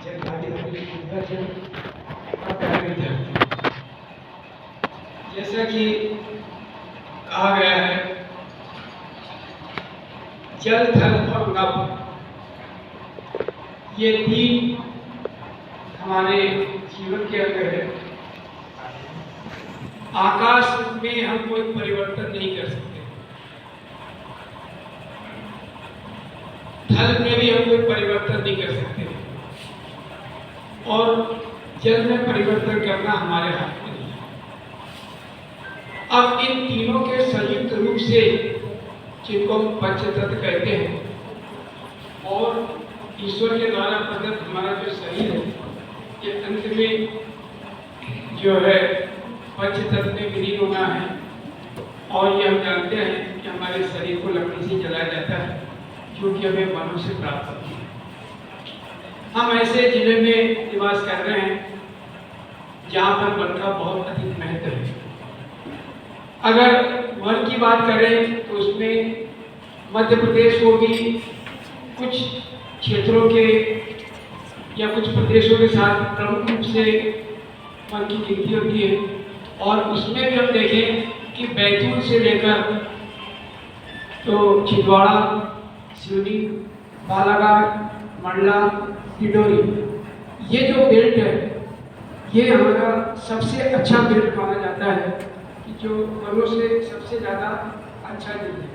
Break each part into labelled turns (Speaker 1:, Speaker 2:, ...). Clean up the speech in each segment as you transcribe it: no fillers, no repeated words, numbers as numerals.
Speaker 1: जैसा कि कहा गया है, जल थल और नभ, ये तीन हमारे जीवन के अंग है। आकाश में हम कोई परिवर्तन नहीं कर सकते, थल में भी हम कोई परिवर्तन नहीं कर सकते, और जल में परिवर्तन करना हमारे हाथ में नहीं है। अब इन तीनों के संयुक्त रूप से, जिनको हम पंचतत्व कहते हैं, और ईश्वर के द्वारा प्रदत्त हमारा जो शरीर है, ये अंत में जो है पंचतत्व में विलीन होना है। और ये हम जानते हैं कि हमारे शरीर को लकड़ी से जलाया जाता है, जो कि हमें वनों से प्राप्त होती है। हम ऐसे जिले में निवास कर रहे हैं जहाँ पर वन का बहुत अधिक महत्व है। अगर वन की बात करें तो उसमें मध्य प्रदेश को भी कुछ क्षेत्रों के या कुछ प्रदेशों के साथ प्रमुख रूप से वन की गिनती होती है। और उसमें भी हम देखें कि बैतूल से लेकर तो छिंदवाड़ा, सिवनी, बालाघाट, मंडला, डिंडोरी, ये जो बेल्ट है, ये हमारा सबसे अच्छा बेल्ट माना जाता है कि जो वनों से सबसे ज़्यादा अच्छा नहीं है।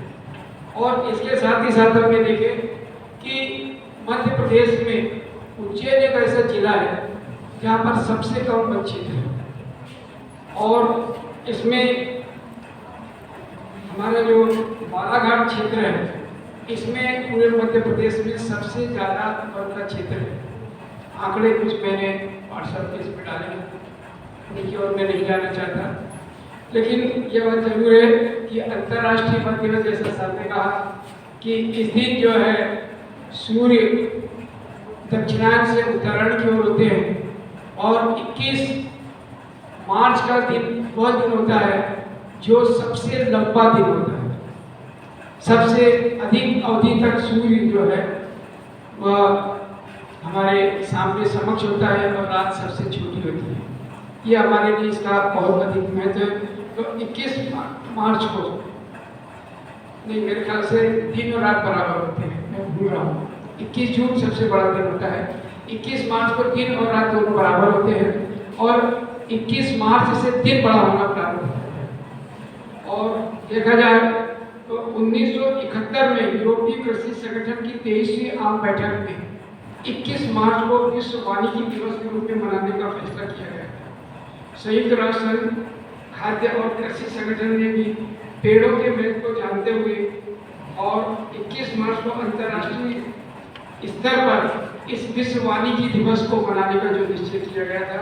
Speaker 1: और इसके साथ ही साथ हमने देखे कि मध्य प्रदेश में उज्जैन एक ऐसा जिला है जहाँ पर सबसे कम वन क्षेत्र है। और इसमें हमारा जो बालाघाट क्षेत्र है, इसमें पूरे मध्य प्रदेश में सबसे ज़्यादा वन का क्षेत्र है। आंकड़े कुछ मैंने व्हाट्सएप पे इसमें डाले हैं, उनकी ओर मैं नहीं जाना चाहता, लेकिन यह बात जरूर है कि अंतर्राष्ट्रीय वन दिवस, जैसा सर ने कहा कि इस दिन जो है सूर्य दक्षिणायन से उत्तरायण की ओर होते हैं, और 21 मार्च का दिन वह दिन होता है जो सबसे लंबा दिन होता है। सबसे अधिक अवधि तक सूर्य जो है वह हमारे सामने समक्ष होता है, और रात सबसे छोटी होती है। ये हमारे लिए इसका बहुत अधिक महत्व है। तो 21 मार्च को, नहीं मेरे ख्याल से दिन और रात बराबर होते हैं, मैं भूल रहा हूँ। 21 जून सबसे बड़ा दिन होता है। 21 मार्च को दिन और रात दोनों बराबर होते हैं, और 21 मार्च से दिन बड़ा होना प्रारंभ होता है। और देखा जाए तो 1971 में यूरोपीय कृषि संगठन की 23वीं आम बैठक में 21 मार्च को विश्व वानिकी दिवस के रूप में मनाने का फैसला किया गया। संयुक्त राष्ट्र संघ खाद्य और कृषि संगठन ने भी पेड़ों के महत्व को जानते हुए और 21 मार्च को अंतर्राष्ट्रीय स्तर पर इस विश्व वानिकी दिवस को मनाने का जो निश्चय किया गया था।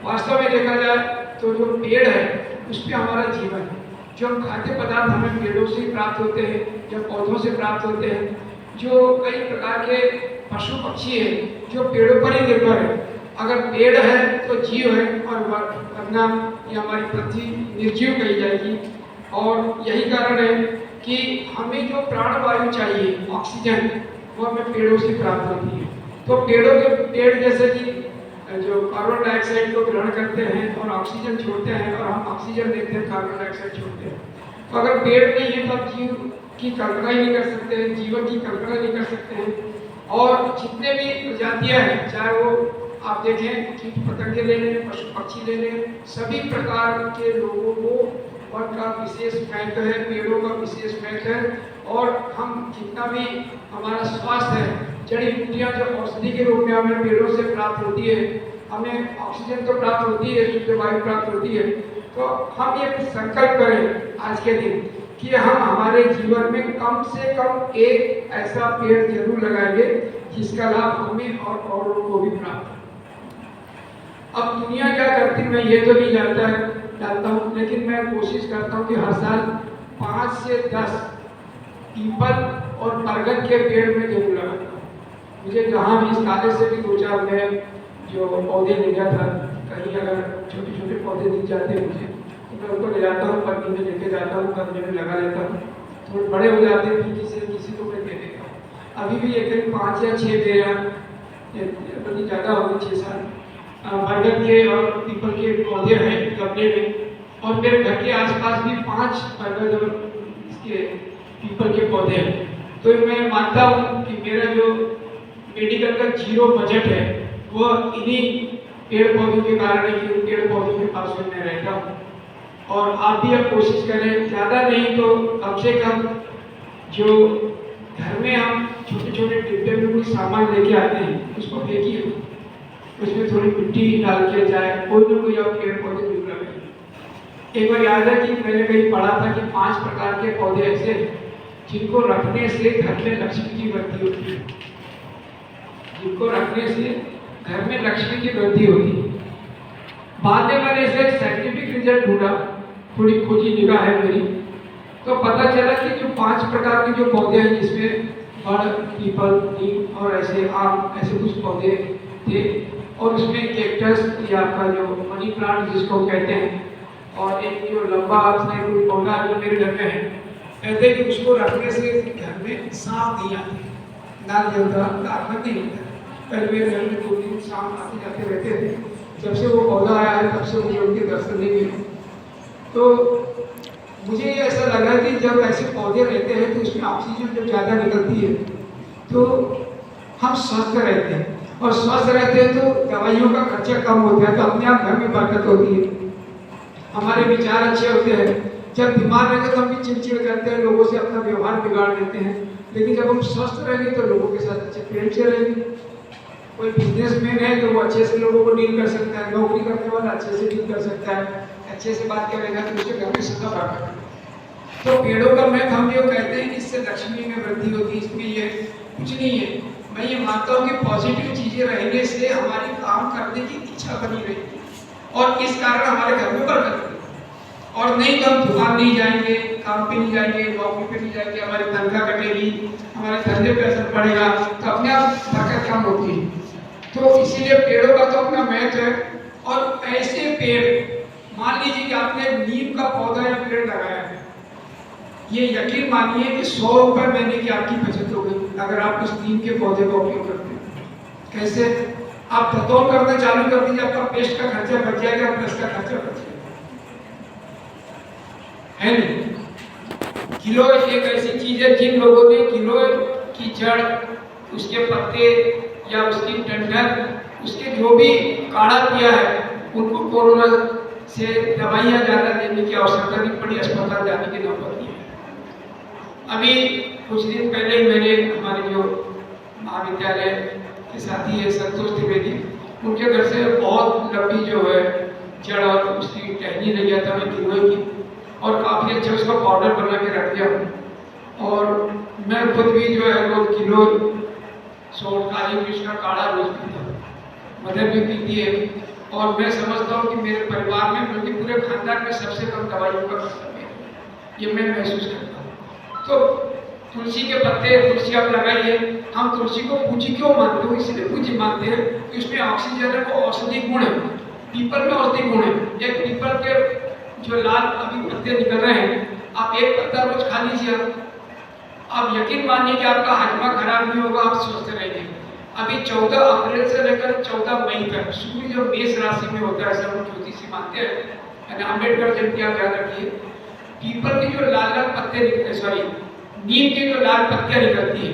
Speaker 1: वास्तव में देखा जाए तो जो पेड़ है उस पर हमारा जीवन है। जो खाद्य पदार्थ हमें पेड़ों से प्राप्त होते हैं या पौधों से प्राप्त होते हैं, जो कई प्रकार के पशु पक्षी हैं जो पेड़ों पर ही निर्भर है। अगर पेड़ है तो जीव है, और वरना ये हमारी पृथ्वी निर्जीव कही जाएगी। और यही कारण है कि हमें जो प्राणवायु चाहिए, ऑक्सीजन, वो हमें पेड़ों से प्राप्त होती है। तो पेड़ जैसे कि जो कार्बन डाइऑक्साइड को ग्रहण करते हैं और ऑक्सीजन छोड़ते हैं, और हम ऑक्सीजन लेते हैं, कार्बन डाइऑक्साइड छोड़ते हैं। तो अगर पेड़ नहीं है तो आप जीव की कल्पना ही नहीं कर सकते हैं, जीवन की कल्पना नहीं कर सकते हैं। और जितने भी प्रजातियां हैं, चाहे वो आप देखें कीट पतंगे ले लें, पशु पक्षी ले लें, सभी प्रकार के लोगों को वन का विशेष महत्व है, पेड़ों का विशेष महत्व है। और हम जितना भी हमारा स्वास्थ्य है, जड़ी बूटियाँ जो औषधि के रूप में हमें पेड़ों से प्राप्त होती है, हमें ऑक्सीजन तो प्राप्त होती है, शुद्ध वायु प्राप्त होती है। तो हम ये संकल्प करें आज के दिन कि हम हमारे जीवन में कम से कम एक ऐसा पेड़ जरूर लगाएंगे जिसका लाभ हमें और औरों को भी प्राप्त हो। अब दुनिया क्या करती है मैं ये तो नहीं जानता हूँ, लेकिन मैं कोशिश करता हूँ कि हर साल 5 से 10 पीपल और बरगद के पेड़ में जरूर लगाता हूँ। मुझे जहाँ भी इस काले से भी 2-4 में जो पौधे ले गया था, कहीं अगर छोटे छोटे पौधे दिख जाते हैं मुझे, तो मैं उनको ले जाता हूँ, पत्नी में लेके जाता हूँ, कमरे में लगा लेता हूँ। थोड़े बड़े हो जाते हैं फिर किसी को मैं दे देता हूँ। अभी भी एक 5 या 6 पेड़ बड़ी ज़्यादा होगी 6 साल। बरगद के और पीपल के पौधे हैं गमले में, और मेरे घर के आसपास भी 5 बरगद और इसके पीपल के पौधे हैं। तो मैं मानता हूँ कि मेरा जो मेडिकल का 0 बजट है वो इन्हीं पेड़ पौधों के कारण है कि उन पेड़ पौधों के पास में मैं रहता हूँ। और आप भी अब कोशिश करें, ज़्यादा नहीं तो कम से कम जो घर में हम छोटे छोटे डिब्बे में कोई सामान लेके आते हैं उसको फेंकिए, उसमें थोड़ी मिट्टी डाल के जाए, कोई ना कोई आप पेड़ पौधे जरूर लगाए। एक बार याद है कि मैंने कहीं पढ़ा था कि 5 प्रकार के पौधे ऐसे हैं जिनको रखने से घर में लक्ष्मी की वृद्धि होती है, जिनको रखने से घर में लक्ष्मी की वृद्धि होती है। बाद में मैंने इसे साइंटिफिक रिजल्ट ढूंढा, थोड़ी खोजी निगाह है मेरी, तो पता चला कि जो 5 प्रकार के जो पौधे हैं जिसमें बड़, पीपल, नीम और ऐसे आम ऐसे कुछ पौधे थे, और उसमें कैक्टस या आपका जो मनी प्लांट जिसको कहते हैं, और एक जो लंबा कोई पौधा जो मेरे घर में है, कहते हैं कि उसको रखने से घर में सांप नहीं आते, नाग देवता का आगमन नहीं होता। पहले मेरे घर में 2-3 सांप आते जाते रहते थे, जब से वो पौधा आया है तब से मुझे उनके दर्शन नहीं मिले। तो मुझे ऐसा लगा कि जब ऐसे पौधे रहते हैं तो उसमें ऑक्सीजन जब ज़्यादा निकलती है तो हम स्वस्थ रहते हैं, और स्वस्थ रहते हैं तो दवाइयों का खर्चा कम होता है, तो अपने आप घर में बरकत होती है, हमारे विचार अच्छे होते हैं। जब बीमार रहते तो हम भी चिड़चिड़ करते हैं, लोगों से अपना व्यवहार बिगाड़ देते हैं, लेकिन जब हम स्वस्थ रहेंगे तो लोगों के साथ अच्छे प्रेम से रहेंगे। कोई बिजनेसमैन है तो वो अच्छे से लोगों को डील कर सकता है, नौकरी करने वाला अच्छे से डील कर सकता है, अच्छे से बात करेगा तो उसके घर में सदा बरकत है। तो पेड़ों का महत्व हम जो कहते हैं कि इससे लक्ष्मी में वृद्धि होती है, इसमें ये कुछ नहीं है। मैं ये मानता हूँ कि पॉजिटिव चीजें रहने से हमारी काम करने की इच्छा बनी रहेगी, और इस कारण हमारे घर में बरकत होगी। और नहीं तो हम दुकान नहीं जाएंगे, काम पे नहीं जाएंगे, नौकरी पे नहीं जाएंगे, हमारी तनख्वाह कटेगी, हमारे धंधे पे असर पड़ेगा, तो अपने आप बरकत कम होती है। तो इसीलिए पेड़ों का तो अपना महत्व है। और ऐसे पेड़, मान लीजिए कि आपने नीम का पौधा या पेड़ लगाया है, ये यकीन मानिए कि 100 रुपए महीने की आपकी बचत हो गई अगर आप उस नीम के पौधे का उपयोग करते हैं। कैसे? आप बतौर करना चालू कर दीजिए, आपका पेस्ट का खर्चा बच जाएगा, प्लस का खर्चा बच जाएगा, है नहीं? गिलोय एक ऐसी चीज है जिन लोगों ने गिलोय की जड़, उसके पत्ते या उसकी डंठल, उसके जो भी काढ़ा पिया है, उनको कोरोना से दवाइयाँ ज़्यादा देने की आवश्यकता नहीं पड़ी, अस्पताल जाने की नौबत नहीं है। अभी कुछ दिन पहले ही मैंने हमारे जो महाविद्यालय के साथी है संतोष द्विवेदी, उनके घर से बहुत लंबी जो है जड़ और उसकी टहनी ले गया था मैं गिलोय की, और काफ़ी अच्छा उसका पाउडर बना के रख दिया हूँ। और मैं खुद भी जो है रोज गिलोय, सौंठ, काली मिर्च का काढ़ा रोज पीता हूँ, मदर भी पीती है, और मैं समझता हूँ कि मेरे परिवार में, बल्कि पूरे खानदान में सबसे कम दवाइयों का खर्चा है, ये मैं महसूस करता हूँ। तो तुलसी के पत्ते, तुलसी आप लगाइए। हम तुलसी को पूज्य क्यों मानते हो? इसलिए पूज्य मानते हैं कि उसमें ऑक्सीजन है, वो औषधि गुण है। पीपल में औषधि गुण है। एक पीपल के जो लाल अभी पत्ते निकल रहे हैं, आप एक पत्ता रोज खा लीजिए, आप यकीन मानिए कि आपका हाजमा खराब नहीं होगा, आप स्वस्थ रहेंगे। अभी 14 अप्रैल से लेकर 14 मई तक सूर्य जो मेष राशि में होता है, ऐसा हम ज्योतिषी मानते हैं, अम्बेडकर जयंती आप याद रखिए। पीपल की जो लाल लाल पत्ते निकलते, सॉरी नीम की जो लाल पत्तियां निकलती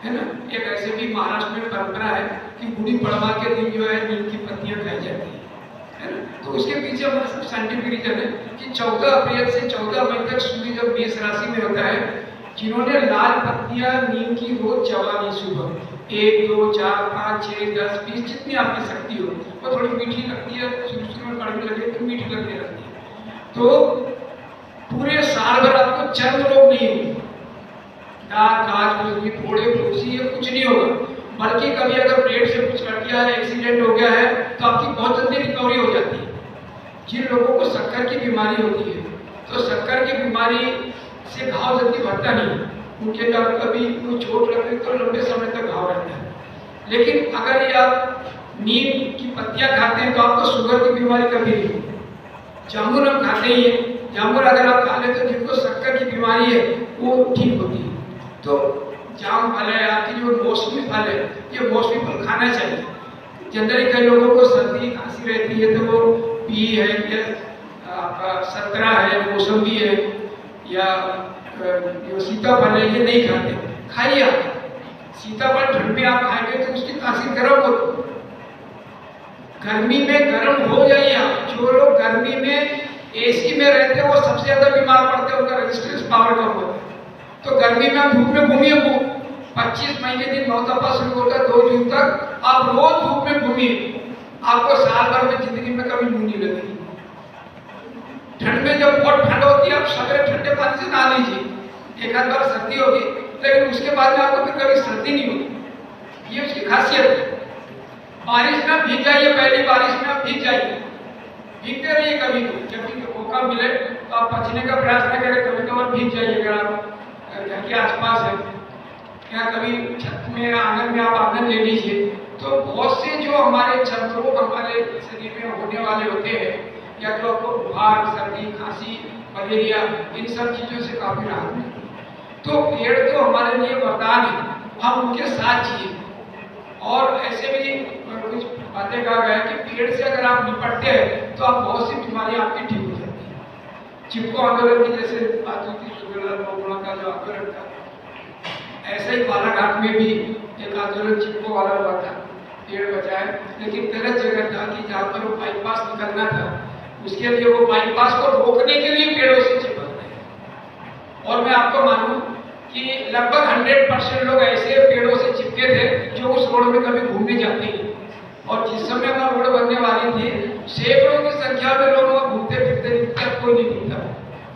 Speaker 1: है ना, एक ऐसे भी महाराष्ट्र में परंपरा है कि गुड़ी पड़वा के दिन जो है नीम की पत्तियां खाई जाती है ना। तो उसके पीछे हमारा सब साइंटिफिक रीजन है कि 14 अप्रैल से 14 मई तक सूर्य जब मेष राशि में होता है, जिन्होंने लाल पत्तियां नीम की रोज चबानी, सुबह 1, 2, 4, 5, 6, 10, 20 जितनी आपकी शक्ति हो, वो थोड़ी मीठी लगती है, शुरू में कड़वी लगे तो मीठी लगने लगती है, तो पूरे साल भर आपको चर्म रोग नहीं होगी, दांत, काज, खुजली, फोड़े, फुंसी, ये कुछ नहीं होगा। बल्कि कभी अगर ब्रेड से कुछ कट गया है, एक्सीडेंट हो गया है, तो आपकी बहुत जल्दी रिकवरी हो जाती है। जिन लोगों को शक्कर की बीमारी होती है, तो शक्कर की बीमारी से घाव जल्दी भरता नहीं, उनके जब कभी कोई चोट लगे तो लंबे समय तक घाव रहता है। लेकिन अगर ये आप नीम की पत्तियां खाते हैं तो आपको शुगर की बीमारी कभी नहीं होगी। जामुन हम खाते ही हैं, जामुन अगर आप खा लेते तो जिनको शक्कर की बीमारी है वो ठीक होती है। तो जाम फल है, आपकी जो मौसमी फल है, ये मौसमी फल खाना चाहिए। जनरली कई लोगों को सर्दी खांसी रहती है तो वो पी है या आपका संतरा है, मौसमी है या जो सीताफल है, ये नहीं खाते। खाइए आप सीताफल, ठंड में आप खाएंगे तो उसकी तासीर गर्म हो, गर्मी में गर्म हो जाइए आप। जो लोग गर्मी में एसी में रहते हैं वो सबसे ज्यादा बीमार पड़ते हैं, उनका रेजिस्टेंस पावर कम होता है। तो गर्मी में आप धूप में घूमिए, 25 मई के दिन नौतपा शुरू होता है 2 जून तक, आप रोज धूप में घूमिए, आपको साल भर में जिंदगी में कभी लू नहीं लगेगी। ठंड में जब बहुत ठंड होती है आप सवेरे ठंडे पानी से नहा लीजिए, एक आध बार सर्दी होगी लेकिन उसके बाद में आपको फिर कभी सर्दी नहीं होगी, ये उसकी खासियत है। बारिश में भीग जाइए, पहली बारिश में आप भीग जाइए, भीगते रहिए कभी जब भी मौका मिले तो आप बचने का प्रयास न करें, कभी कभार भीग जाइए। अगर आप घर के आसपास है या कभी छत में आंगन में आप आंगन ले लीजिए, तो बहुत से जो हमारे जंतु हमारे शरीर में होने वाले होते हैं, या तो आपको बुखार, सर्दी, खांसी, मलेरिया, इन सब चीज़ों से काफ़ी राहत मिलती है। तो पेड़ तो हमारे लिए वरदान है, हम उनके साथ जिए। और ऐसे भी कुछ बातें कहा गया कि पेड़ से अगर आप निपटते हैं तो आप बहुत सी बीमारियां आपकी ठीक हो जाती हैं। चिपको आंदोलन की जैसे बात हुई थी, सुगेलाल बोगड़ा का जो आंदोलन था, ऐसा ही बालाघाट में भी एक आंदोलन चिपको वाला हुआ था, पेड़ बचाए, लेकिन गलत जगह था कि जहाँ पर वो बाईपास निकलना था, उसके लिए वो बाईपास को रोकने के लिए पेड़ों से चिपक गए। और मैं आपको मानूं कि लगभग 100% लोग ऐसे पेड़ों से चिपके थे जो उस रोड में कभी घूमने जाते हैं। और जिस समय वहाँ रोड बनने वाली थी, सैकड़ों की संख्या में लोग वहाँ घूमते फिरते, तब कोई नहीं घूमता,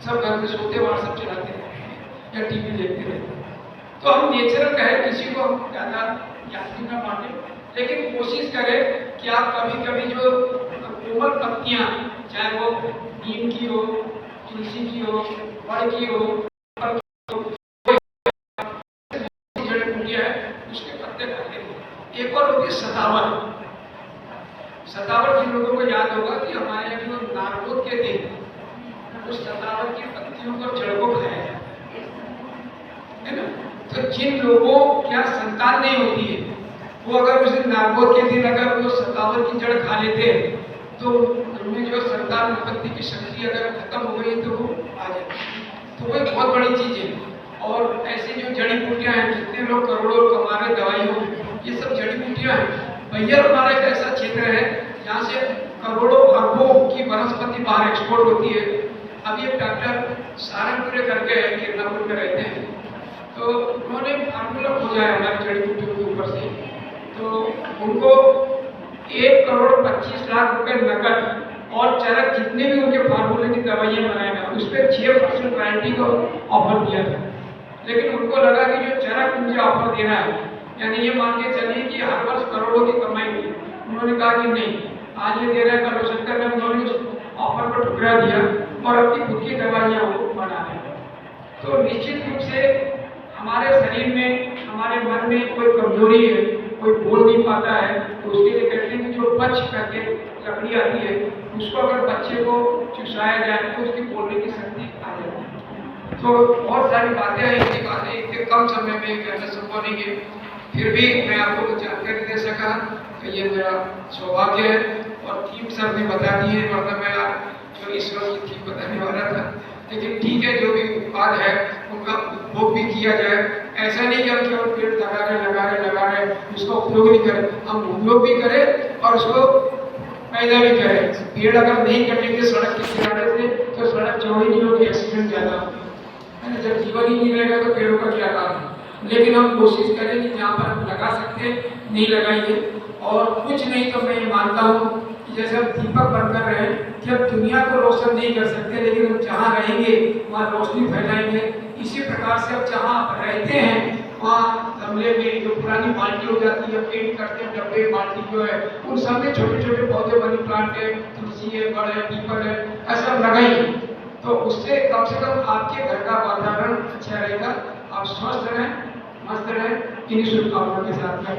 Speaker 1: सब घर में सोते, व्हाट्सएप चलाते रहते या टीवी देखते रहते। तो हम नेचुरल कहें, किसी को हम ज़्यादा यात्री न माने, लेकिन कोशिश करें कि आप कभी कभी जो कोमल पत्तियाँ, चाहे वो नीम की हो, तुलसी की हो, बड़ की हो, उसके पत्ते खाते हैं। एक और होती है सतावर। सतावर जिन लोगों को याद होगा कि हमारे यहाँ जो नारकोल के दिन उस सतावर की पत्तियों को, जड़ को खाया जाता है ना। तो जिन लोगों क्या संतान नहीं होती है, वो अगर उस दिन नारकोल के दिन अगर वो सतावर की जड़ खा लेते हैं तो उनमें जो संतान उत्पत्ति की शक्ति अगर खत्म हो गई तो वो आ जाती है। तो वो एक बहुत बड़ी चीज है। और ऐसी जो जड़ी बूटियां हैं, जितने लोग करोड़ों कमा रहे दवाइयों, ये सब जड़ी बूटियां हैं। बैयर हमारा एक ऐसा क्षेत्र है जहाँ से करोड़ों अरबों की वनस्पति बाहर एक्सपोर्ट होती है। अभी एक डॉक्टर सारंगपुर करके किरनापुर में रहते हैं, तो उन्होंने फार्मूला खोजा है हमारी जड़ी बूटियों के ऊपर से। तो उनको 1,25,00,000 रुपए नकद और चरक जितने भी उनके फार्मूले की दवाइयाँ बनाएगा उस पर 6% रॉयल्टी को ऑफर दिया था। लेकिन उनको लगा कि जो चरक मुझे ऑफर देना है, यानी ये मान के चलिए कि हर वर्ष करोड़ों की कमाई हुई, उन्होंने कहा कि नहीं, आज ये दे रहा है, कल हो सकता है, उन्होंने उस ऑफर को ठुकरा दिया और अपनी खुद की दवाइयाँ वो बना रहे हैं। तो निश्चित रूप से हमारे शरीर में, हमारे मन में कोई कमजोरी है, कोई बोल नहीं पाता है, तो उसके लिए कहते हैं कि जो पच करके लकड़ी आती है, उसको अगर बच्चे को चुसाया जाए तो उसकी बोलने की शक्ति आ जाती है। तो बहुत सारी बातें हैं, इतनी बातें इतने कम समय में कहना संभव नहीं है, फिर भी मैं आपको कुछ जानकारी दे सका तो ये मेरा सौभाग्य है। और थीम सर ने बता दी है, वरना मैं जो इस वर्ष की थीम बताने वाला था, लेकिन ठीक है, जो भी उत्पाद है उनका उपभोग भी किया जाए। ऐसा नहीं कि हम केवल पेड़ लगा रहे उसका उपयोग नहीं करें, हम उपयोग भी करें और उसको पैदा भी करें। पेड़ अगर नहीं कटेंगे सड़क के किनारे से तो सड़क चौड़ी नहीं होगी, एक्सीडेंट ज़्यादा है ना। जब जीवन ही नहीं रहेगा तो पेड़ों का क्या काम है। लेकिन हम कोशिश करें कि जहाँ पर हम लगा सकते हैं नहीं लगाइए। और कुछ नहीं तो मैं ये मानता हूँ कि जैसे हम दीपक बनकर रहे कि हम दुनिया को रोशन नहीं कर सकते, लेकिन हम जहाँ रहेंगे वहाँ रोशनी फैलाएंगे। इसी प्रकार से अब जहाँ आप रहते हैं वहाँ गमले में जो पुरानी बाल्टी हो जाती है, पेंट करते हैं डब्बे बाल्टी जो है, उन सब में छोटे छोटे पौधे, मनी प्लांट है, तुलसी है, बड़ है, पीपल है, ऐसा लगाइए। तो उससे कम से कम आपके घर का वातावरण अच्छा रहेगा, आप स्वस्थ रहें, मस्त रहें। इन्हीं शुभकामनाओं के साथ मैं